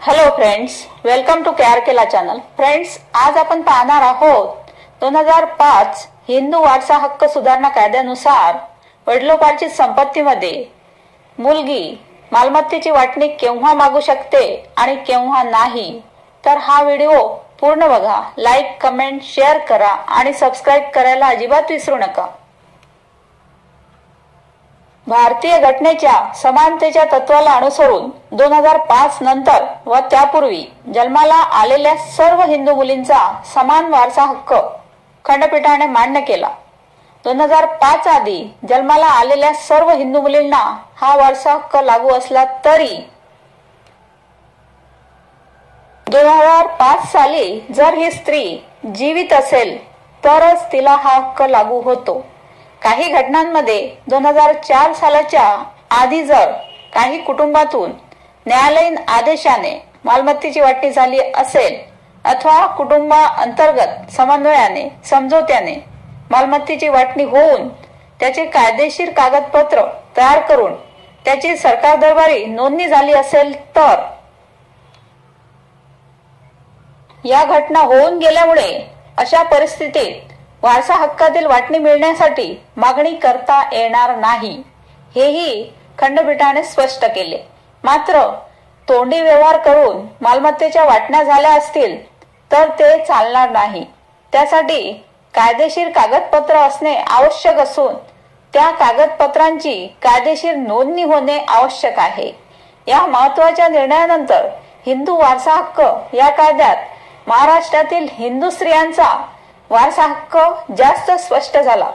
Hello friends, welcome to KR केला channel. Friends, आज आपण पाहणार आहोत 2005 हिंदू वारसा हक्क सुधारणा कायद्यानुसार वडिलोपार्जित संपत्तीमध्ये मुलगी मालमत्तेची वाटणी केव्हा मागू शकते आणि केव्हा नाही. तर हा व्हिडिओ पूर्ण बघा, लाईक, कमेंट, शेअर करा आणि सबस्क्राईब करायला अजिबात विसरू नका. भारतीय घटनेच्या समानतेच्या तत्वाला अनुसरून 2005 नंतर व त्यापूर्वी जन्माला आलेल्या सर्व हिंदू मुलींचा समान वारसा हक्क खंडपीठाने मान्य केला. 2005 आधी जन्माला आलेल्या सर्व हिंदू मुलींना हा वारसा हक्क लागू असला तरी 2005 साली जर ही स्त्री जीवित असेल तरच तिला हा हक्क लागू होतो. काही घटनांमध्ये 2004 सालाच्या आधी जर काही कुटुंबातून न्यायालयीन आदेशाने मालमत्तेची वाटणी झाली असेल अथवा कुटुंबा अंतर्गत समन्वयाने समझोत्याने मालमत्तेची वाटणी होऊन त्याचे कायदेशीर कागदपत्र तयार करून त्याची सरकार दरबारी नोंदणी झाली असेल तर या घटना होऊन गेल्यामुळे अशा परिस्थितीत वारसा हक्कातील वाटणी मिळण्यासाठी मागणी करता येणार नाही, हेही खंडपीठाने स्पष्ट केले. मात्र तोंडी व्यवहार करून मालमत्तेच्या वाटण्या झाल्या असतील तर ते चालणार नाही. त्यासाठी कायदेशीर कागदपत्र असणे आवश्यक असून त्या कागदपत्रांची कायदेशीर नोंदणी होणे आवश्यक आहे. या महत्वाच्या निर्णयानंतर हिंदू वारसा हक्क या कायद्यात महाराष्ट्रातील हिंदू स्त्रियांचा वारसा हक्क जास्त स्पष्ट झाला.